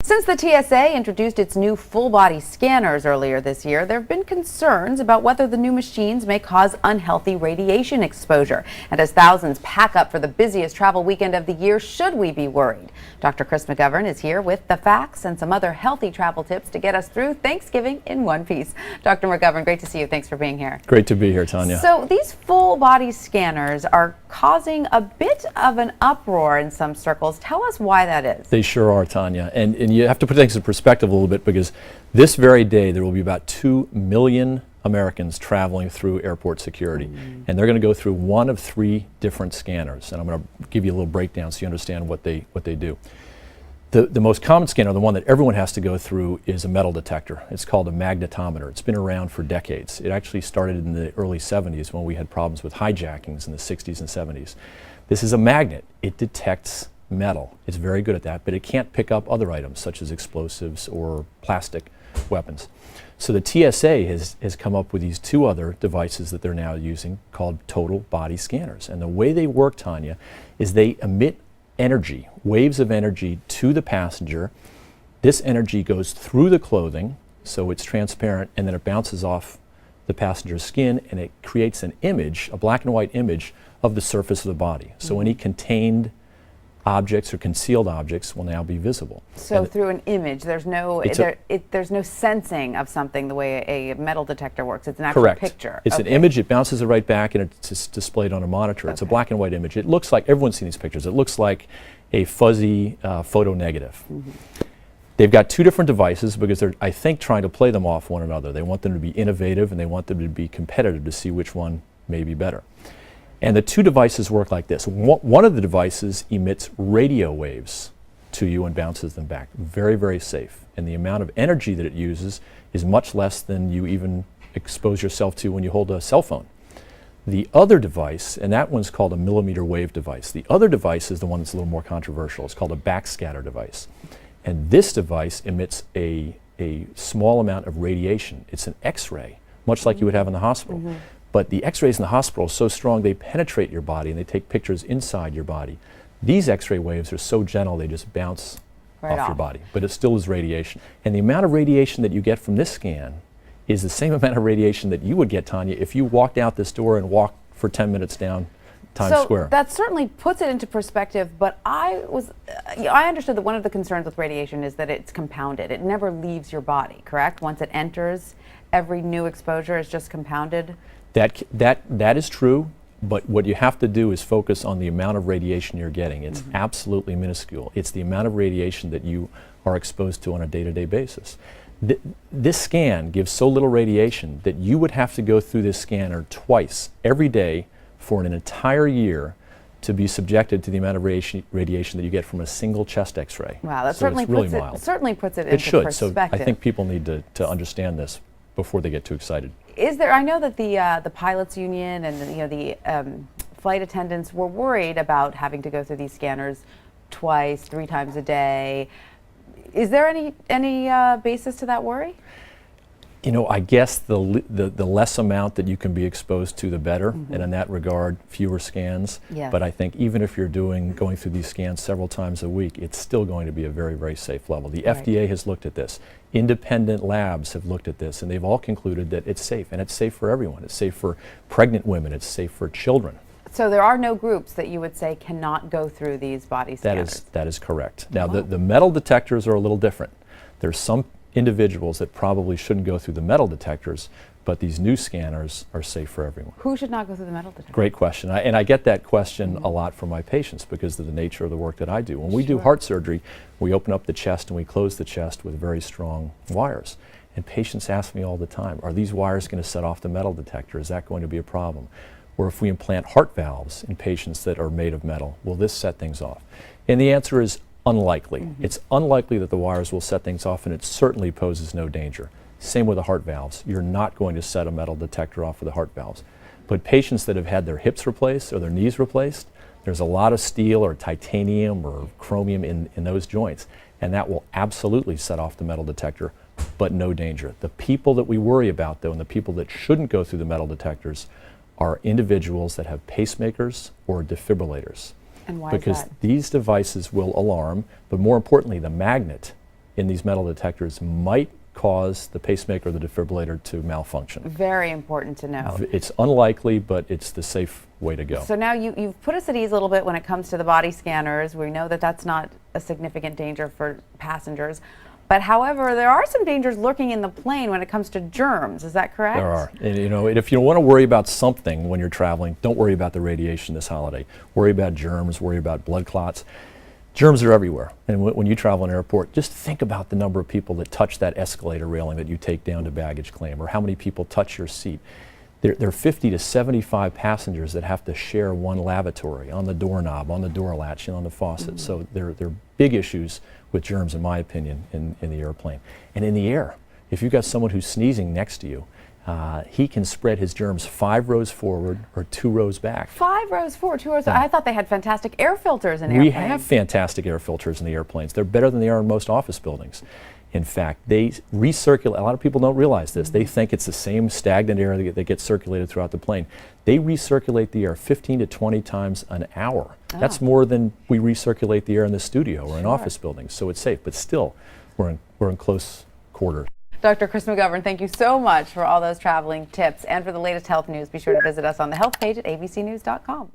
Since the TSA introduced its new full-body scanners earlier this year, there have been concerns about whether the new machines may cause unhealthy radiation exposure. And as thousands pack up for the busiest travel weekend of the year, should we be worried? Dr. Chris Magovern is here with the facts and some other healthy travel tips to get us through Thanksgiving in one piece. Dr. Magovern, great to see you. Thanks for being here. Great to be here, Tanya. So these full-body scanners are causing a bit of an uproar in some circles. Tell us why that is. They sure are, Tanya. And you have to put things in perspective a little bit, because this very day there will be about 2 million Americans traveling through airport security. And they're going to go through one of 3 different scanners. And I'm going to give you a little breakdown so you understand what they do. The most common scanner, the one that everyone has to go through, is a metal detector. It's called a magnetometer. It's been around for decades. It actually started in the early 70s when we had problems with hijackings in the 60s and 70s. This is a magnet. It detects metal. It's very good at that, but it can't pick up other items such as explosives or plastic weapons. So the TSA has come up with these 2 other devices that they're now using called total body scanners. And the way they work, Tanya, is they emit energy, waves of energy to the passenger. This energy goes through the clothing, so it's transparent, and then it bounces off the passenger's skin, and it creates an image, a black and white image of the surface of the body. So any contained objects or concealed objects will now be visible. So through an image, there's no there's no sensing of something the way a metal detector works. It's an actual picture. It's an image. It bounces it right back, and it's displayed on a monitor. It's a black and white image. It looks like, everyone's seen these pictures, it looks like a fuzzy photo negative. They've got 2 different devices because they're, I think, trying to play them off one another. They want them to be innovative, and they want them to be competitive to see which one may be better. And the 2 devices work like this. One of the devices emits radio waves to you and bounces them back. Very, very safe. And the amount of energy that it uses is much less than you even expose yourself to when you hold a cell phone. The other device, and that one's called a millimeter wave device. The other device is the one that's a little more controversial. It's called a backscatter device. And this device emits a small amount of radiation. It's an X-ray, much like you would have in the hospital. But the X-rays in the hospital are so strong they penetrate your body and they take pictures inside your body. These X-ray waves are so gentle they just bounce off your body, but it still is radiation. And the amount of radiation that you get from this scan is the same amount of radiation that you would get, Tanya, if you walked out this door and walked for 10 minutes down Times Square. That certainly puts it into perspective, but I understood that one of the concerns with radiation is that it's compounded. It never leaves your body, correct? Once it enters, every new exposure is just compounded. That is true, but what you have to do is focus on the amount of radiation you're getting. It's absolutely minuscule. It's the amount of radiation that you are exposed to on a day-to-day basis. This scan gives so little radiation that you would have to go through this scanner twice every day for an entire year to be subjected to the amount of radiation that you get from a single chest X-ray. Wow, that so certainly, it's really puts it into perspective. So I think people need to understand this before they get too excited. Is there? I know that the pilots union and the flight attendants were worried about having to go through these scanners twice, 3 times a day. Is there any basis to that worry? You know, I guess the less amount that you can be exposed to, the better. And in that regard, fewer scans. But I think even if you're going through these scans several times a week, it's still going to be a very, very safe level. The FDA has looked at this. Independent labs have looked at this, and they've all concluded that it's safe, and it's safe for everyone. It's safe for pregnant women. It's safe for children. So there are no groups that you would say cannot go through these body scanners? That is correct. Now, the metal detectors are a little different. There's some individuals that probably shouldn't go through the metal detectors, but these new scanners are safe for everyone. Who should not go through the metal detector? Great question. And I get that question a lot from my patients because of the nature of the work that I do. When we do heart surgery, we open up the chest and we close the chest with very strong wires. And patients ask me all the time, are these wires going to set off the metal detector? Is that going to be a problem? Or if we implant heart valves in patients that are made of metal, will this set things off? And the answer is unlikely. It's unlikely that the wires will set things off, and it certainly poses no danger. Same with the heart valves. You're not going to set a metal detector off with the heart valves. But patients that have had their hips replaced or their knees replaced, there's a lot of steel or titanium or chromium in those joints, and that will absolutely set off the metal detector, but no danger. The people that we worry about, though, and the people that shouldn't go through the metal detectors are individuals that have pacemakers or defibrillators. And why because is that? These devices will alarm, but more importantly, the magnet in these metal detectors might cause the pacemaker or the defibrillator to malfunction. Very important to know. It's unlikely, but it's the safe way to go. So now you've put us at ease a little bit when it comes to the body scanners. We know that that's not a significant danger for passengers. But however, there are some dangers lurking in the plane when it comes to germs. Is that correct? There are. And if you want to worry about something when you're traveling, don't worry about the radiation this holiday. Worry about germs, worry about blood clots. Germs are everywhere. And when you travel in an airport, just think about the number of people that touch that escalator railing that you take down to baggage claim, or how many people touch your seat. There are 50 to 75 passengers that have to share one lavatory on the doorknob, on the door latch, and on the faucet. So there are big issues with germs, in my opinion, in the airplane. And in the air, if you've got someone who's sneezing next to you, he can spread his germs 5 rows forward or 2 rows back. 5 rows forward, 2 rows. I thought they had fantastic air filters in airplanes. We have fantastic air filters in the airplanes. They're better than they are in most office buildings. In fact, they recirculate. A lot of people don't realize this. They think it's the same stagnant air that gets circulated throughout the plane. They recirculate the air 15 to 20 times an hour. That's more than we recirculate the air in the studio or in office buildings. So it's safe, but still, we're in close quarters. Dr. Chris Magovern, thank you so much for all those traveling tips. And for the latest health news, be sure to visit us on the health page at abcnews.com.